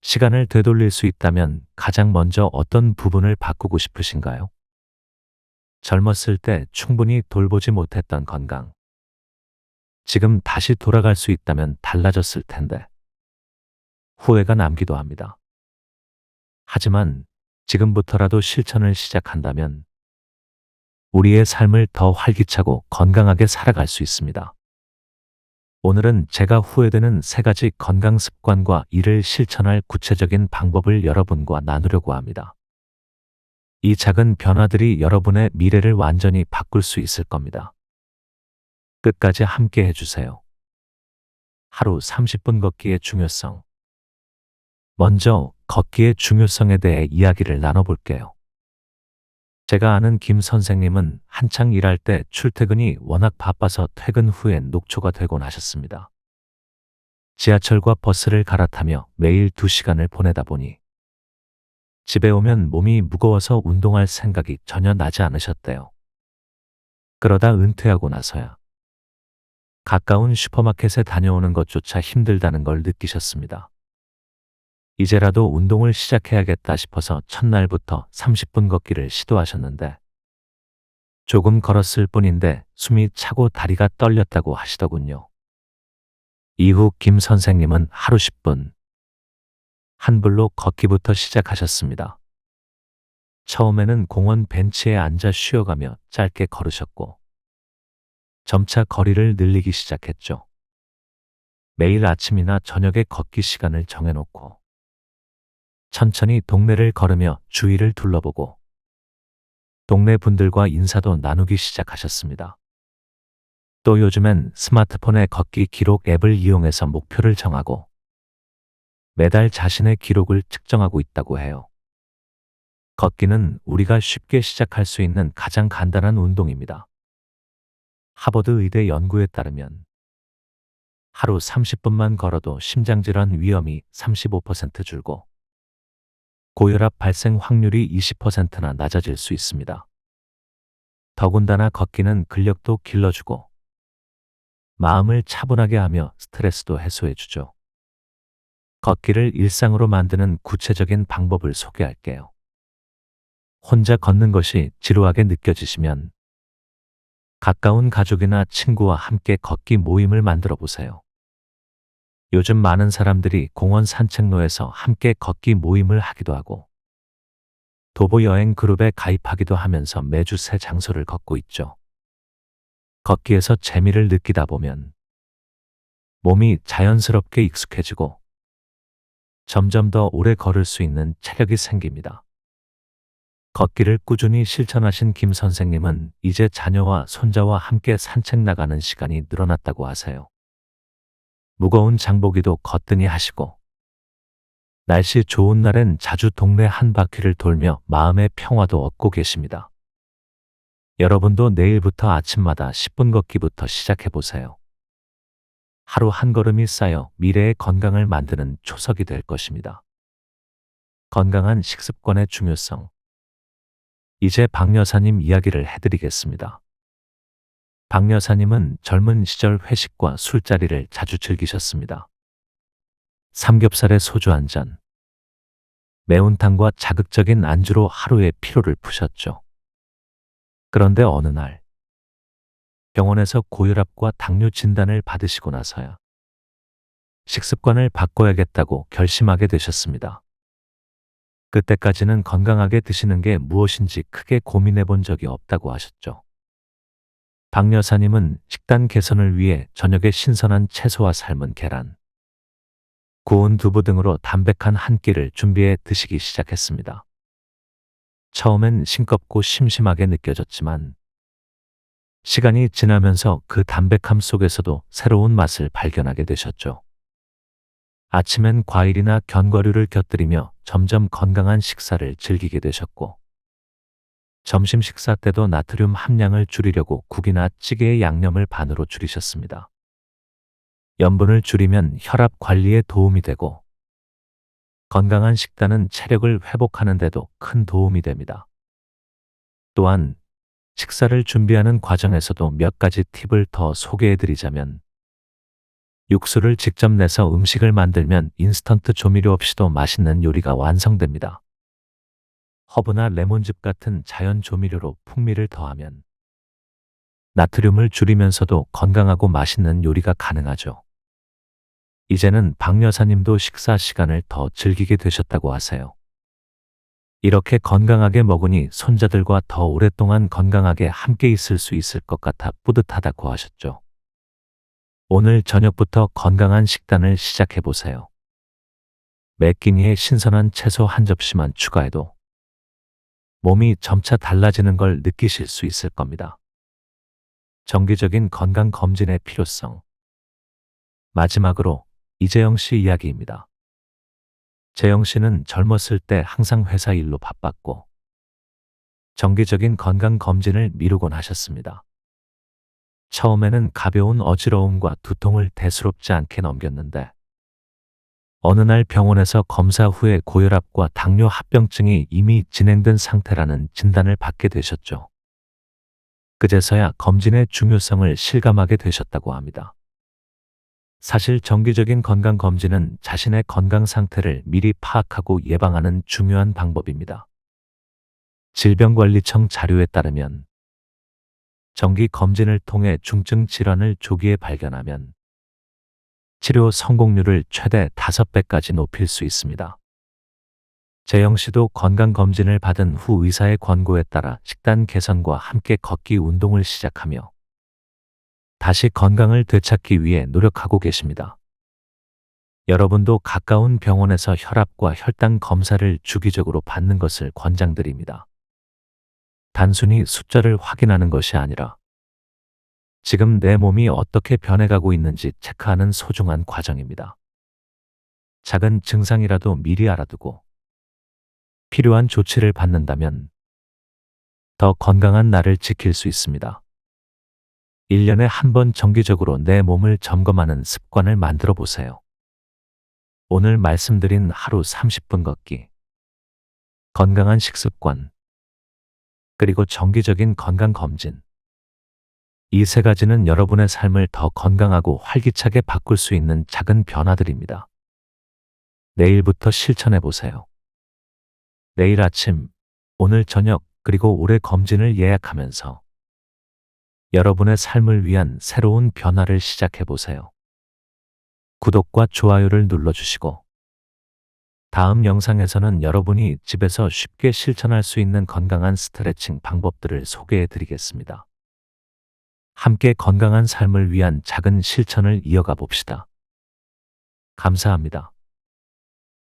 시간을 되돌릴 수 있다면 가장 먼저 어떤 부분을 바꾸고 싶으신가요? 젊었을 때 충분히 돌보지 못했던 건강. 지금 다시 돌아갈 수 있다면 달라졌을 텐데 후회가 남기도 합니다. 하지만 지금부터라도 실천을 시작한다면 우리의 삶을 더 활기차고 건강하게 살아갈 수 있습니다. 오늘은 제가 후회되는 3가지 건강 습관과 이를 실천할 구체적인 방법을 여러분과 나누려고 합니다. 이 작은 변화들이 여러분의 미래를 완전히 바꿀 수 있을 겁니다. 끝까지 함께 해주세요. 하루 30분 걷기의 중요성. 먼저 걷기의 중요성에 대해 이야기를 나눠볼게요. 제가 아는 김 선생님은 한창 일할 때 출퇴근이 워낙 바빠서 퇴근 후엔 녹초가 되곤 하셨습니다. 지하철과 버스를 갈아타며 매일 2시간을 보내다 보니 집에 오면 몸이 무거워서 운동할 생각이 전혀 나지 않으셨대요. 그러다 은퇴하고 나서야 가까운 슈퍼마켓에 다녀오는 것조차 힘들다는 걸 느끼셨습니다. 이제라도 운동을 시작해야겠다 싶어서 첫날부터 30분 걷기를 시도하셨는데 조금 걸었을 뿐인데 숨이 차고 다리가 떨렸다고 하시더군요. 이후 김 선생님은 하루 10분 한불로 걷기부터 시작하셨습니다. 처음에는 공원 벤치에 앉아 쉬어가며 짧게 걸으셨고 점차 거리를 늘리기 시작했죠. 매일 아침이나 저녁에 걷기 시간을 정해놓고 천천히 동네를 걸으며 주위를 둘러보고 동네 분들과 인사도 나누기 시작하셨습니다. 또 요즘엔 스마트폰의 걷기 기록 앱을 이용해서 목표를 정하고 매달 자신의 기록을 측정하고 있다고 해요. 걷기는 우리가 쉽게 시작할 수 있는 가장 간단한 운동입니다. 하버드 의대 연구에 따르면 하루 30분만 걸어도 심장질환 위험이 35% 줄고 고혈압 발생 확률이 20%나 낮아질 수 있습니다. 더군다나 걷기는 근력도 길러주고 마음을 차분하게 하며 스트레스도 해소해주죠. 걷기를 일상으로 만드는 구체적인 방법을 소개할게요. 혼자 걷는 것이 지루하게 느껴지시면 가까운 가족이나 친구와 함께 걷기 모임을 만들어 보세요. 요즘 많은 사람들이 공원 산책로에서 함께 걷기 모임을 하기도 하고 도보 여행 그룹에 가입하기도 하면서 매주 새 장소를 걷고 있죠. 걷기에서 재미를 느끼다 보면 몸이 자연스럽게 익숙해지고 점점 더 오래 걸을 수 있는 체력이 생깁니다. 걷기를 꾸준히 실천하신 김 선생님은 이제 자녀와 손자와 함께 산책 나가는 시간이 늘어났다고 하세요. 무거운 장보기도 거뜬히 하시고 날씨 좋은 날엔 자주 동네 한 바퀴를 돌며 마음의 평화도 얻고 계십니다. 여러분도 내일부터 아침마다 10분 걷기부터 시작해보세요. 하루 한 걸음이 쌓여 미래의 건강을 만드는 초석이 될 것입니다. 건강한 식습관의 중요성. 이제 박 여사님 이야기를 해드리겠습니다. 박 여사님은 젊은 시절 회식과 술자리를 자주 즐기셨습니다. 삼겹살에 소주 한 잔, 매운탕과 자극적인 안주로 하루의 피로를 푸셨죠. 그런데 어느 날 병원에서 고혈압과 당뇨 진단을 받으시고 나서야 식습관을 바꿔야겠다고 결심하게 되셨습니다. 그때까지는 건강하게 드시는 게 무엇인지 크게 고민해 본 적이 없다고 하셨죠. 박 여사님은 식단 개선을 위해 저녁에 신선한 채소와 삶은 계란, 구운 두부 등으로 담백한 한 끼를 준비해 드시기 시작했습니다. 처음엔 싱겁고 심심하게 느껴졌지만 시간이 지나면서 그 담백함 속에서도 새로운 맛을 발견하게 되셨죠. 아침엔 과일이나 견과류를 곁들이며 점점 건강한 식사를 즐기게 되셨고 점심 식사 때도 나트륨 함량을 줄이려고 국이나 찌개의 양념을 반으로 줄이셨습니다. 염분을 줄이면 혈압 관리에 도움이 되고 건강한 식단은 체력을 회복하는 데도 큰 도움이 됩니다. 또한 식사를 준비하는 과정에서도 몇 가지 팁을 더 소개해 드리자면 육수를 직접 내서 음식을 만들면 인스턴트 조미료 없이도 맛있는 요리가 완성됩니다. 허브나 레몬즙 같은 자연 조미료로 풍미를 더하면 나트륨을 줄이면서도 건강하고 맛있는 요리가 가능하죠. 이제는 박 여사님도 식사 시간을 더 즐기게 되셨다고 하세요. 이렇게 건강하게 먹으니 손자들과 더 오랫동안 건강하게 함께 있을 수 있을 것 같아 뿌듯하다고 하셨죠. 오늘 저녁부터 건강한 식단을 시작해 보세요. 매 끼니에 신선한 채소 한 접시만 추가해도 몸이 점차 달라지는 걸 느끼실 수 있을 겁니다. 정기적인 건강 검진의 필요성. 마지막으로 이재영 씨 이야기입니다. 재영 씨는 젊었을 때 항상 회사 일로 바빴고 정기적인 건강 검진을 미루곤 하셨습니다. 처음에는 가벼운 어지러움과 두통을 대수롭지 않게 넘겼는데 어느 날 병원에서 검사 후에 고혈압과 당뇨 합병증이 이미 진행된 상태라는 진단을 받게 되셨죠. 그제서야 검진의 중요성을 실감하게 되셨다고 합니다. 사실 정기적인 건강 검진은 자신의 건강 상태를 미리 파악하고 예방하는 중요한 방법입니다. 질병관리청 자료에 따르면 정기 검진을 통해 중증 질환을 조기에 발견하면 치료 성공률을 최대 5배까지 높일 수 있습니다. 재영 씨도 건강검진을 받은 후 의사의 권고에 따라 식단 개선과 함께 걷기 운동을 시작하며 다시 건강을 되찾기 위해 노력하고 계십니다. 여러분도 가까운 병원에서 혈압과 혈당 검사를 주기적으로 받는 것을 권장드립니다. 단순히 숫자를 확인하는 것이 아니라 지금 내 몸이 어떻게 변해가고 있는지 체크하는 소중한 과정입니다. 작은 증상이라도 미리 알아두고 필요한 조치를 받는다면 더 건강한 나를 지킬 수 있습니다. 1년에 한 번 정기적으로 내 몸을 점검하는 습관을 만들어 보세요. 오늘 말씀드린 하루 30분 걷기, 건강한 식습관, 그리고 정기적인 건강검진. 이 세 가지는 여러분의 삶을 더 건강하고 활기차게 바꿀 수 있는 작은 변화들입니다. 내일부터 실천해 보세요. 내일 아침, 오늘 저녁, 그리고 올해 검진을 예약하면서 여러분의 삶을 위한 새로운 변화를 시작해 보세요. 구독과 좋아요를 눌러주시고 다음 영상에서는 여러분이 집에서 쉽게 실천할 수 있는 건강한 스트레칭 방법들을 소개해 드리겠습니다. 함께 건강한 삶을 위한 작은 실천을 이어가 봅시다. 감사합니다.